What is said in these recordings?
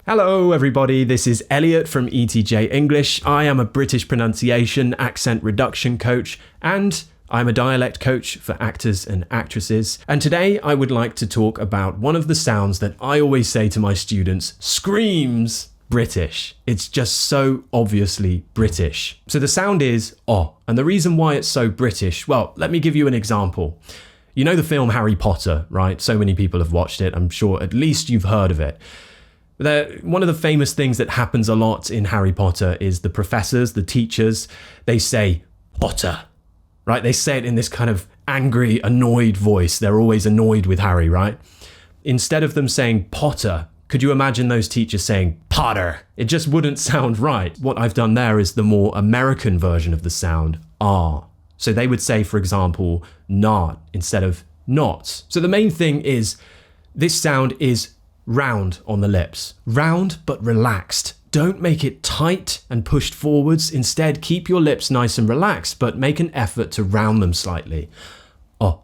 Hello everybody, this is Elliot from ETJ English. I am a British pronunciation accent reduction coach and I'm a dialect coach for actors and actresses. And today I would like to talk about one of the sounds that I always say to my students screams British. It's just so obviously British. So the sound is oh, and the reason why it's so British, well, let me give you an example. You know the film Harry Potter, right? So many people have watched it. I'm sure at least you've heard of it. One of the famous things that happens a lot in Harry Potter is the professors, the teachers, they say Potter, right? They say it in this kind of angry, annoyed voice. They're always annoyed with Harry, right? Instead of them saying Potter, could you imagine those teachers saying Potter? It just wouldn't sound right. What I've done there is the more American version of the sound, ah. So they would say, for example, not instead of not. So the main thing is this sound is round on the lips. Round but relaxed. Don't make it tight and pushed forwards. Instead, keep your lips nice and relaxed, but make an effort to round them slightly. Oh,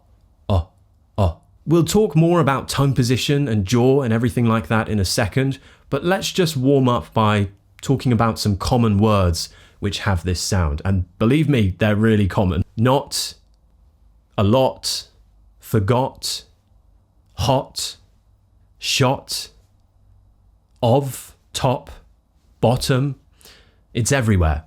oh, oh. We'll talk more about tongue position and jaw and everything like that in a second, but let's just warm up by talking about some common words which have this sound. And believe me, they're really common. Not, a lot, forgot, hot, shot, of, top, bottom. It's everywhere.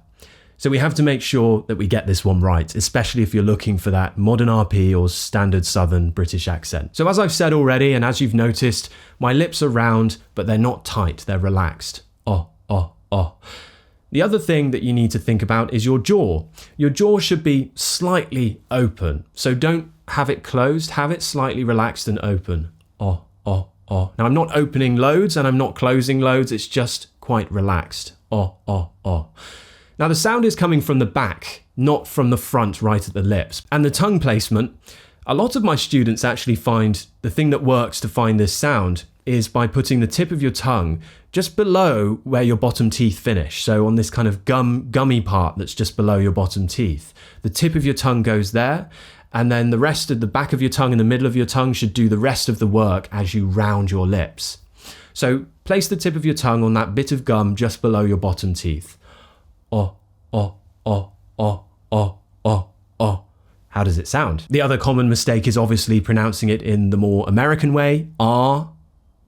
So we have to make sure that we get this one right, especially if you're looking for that modern RP or standard Southern British accent. So as I've said already, and as you've noticed, my lips are round, but they're not tight, they're relaxed. Oh, oh, oh. The other thing that you need to think about is your jaw. Your jaw should be slightly open. So don't have it closed, have it slightly relaxed and open. Oh, oh, oh. Now I'm not opening loads and I'm not closing loads, it's just quite relaxed. Oh, oh, oh. Now the sound is coming from the back, not from the front right at the lips. And the tongue placement, a lot of my students actually find the thing that works to find this sound is by putting the tip of your tongue just below where your bottom teeth finish. So on this kind of gummy part that's just below your bottom teeth. The tip of your tongue goes there, and then the rest of the back of your tongue and the middle of your tongue should do the rest of the work as you round your lips. So place the tip of your tongue on that bit of gum just below your bottom teeth. Oh, oh, oh, oh, oh, oh, oh. How does it sound? The other common mistake is obviously pronouncing it in the more American way, ah,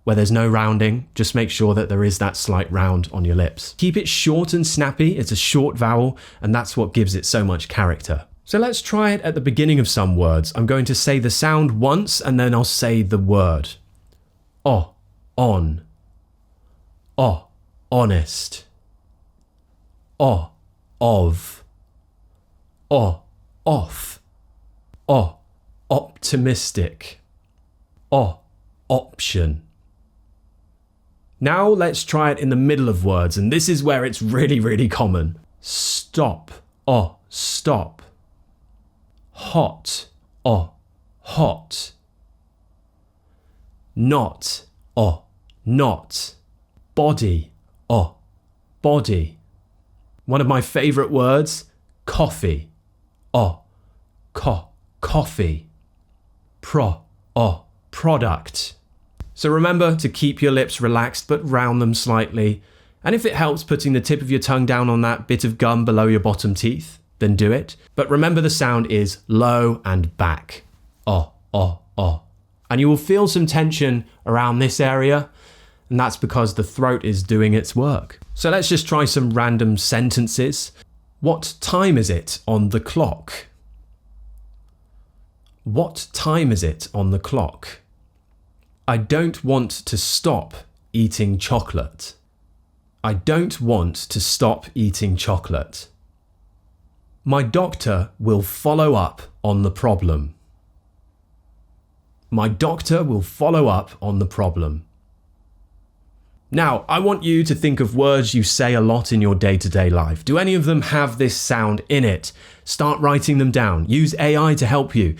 where there's no rounding. Just make sure that there is that slight round on your lips. Keep it short and snappy. It's a short vowel, and that's what gives it so much character. So let's try it at the beginning of some words. I'm going to say the sound once, and then I'll say the word. Oh, on. Oh, honest. Oh, of. Oh, off. Oh, optimistic. Oh, option. Now let's try it in the middle of words, and this is where it's really, really common. Stop. Oh, stop. Hot. Oh, hot. Not. Oh, not. Body. Oh, body. One of my favorite words, coffee. Oh, coffee. Oh, product. So remember to keep your lips relaxed but round them slightly. And if it helps putting the tip of your tongue down on that bit of gum below your bottom teeth, then do it. But remember the sound is low and back. Oh, oh, oh. And you will feel some tension around this area, and that's because the throat is doing its work. So let's just try some random sentences. What time is it on the clock? What time is it on the clock? I don't want to stop eating chocolate. I don't want to stop eating chocolate. My doctor will follow up on the problem. My doctor will follow up on the problem. Now, I want you to think of words you say a lot in your day-to-day life. Do any of them have this sound in it? Start writing them down. Use AI to help you.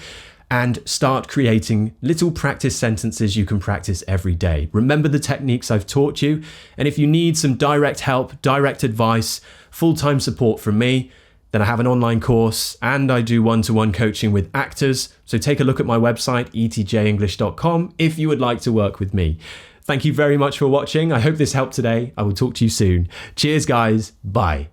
And start creating little practice sentences you can practice every day. Remember the techniques I've taught you. And if you need some direct help, direct advice, full-time support from me, then I have an online course and I do one-to-one coaching with actors. So take a look at my website, etjenglish.com, if you would like to work with me. Thank you very much for watching. I hope this helped today. I will talk to you soon. Cheers, guys. Bye.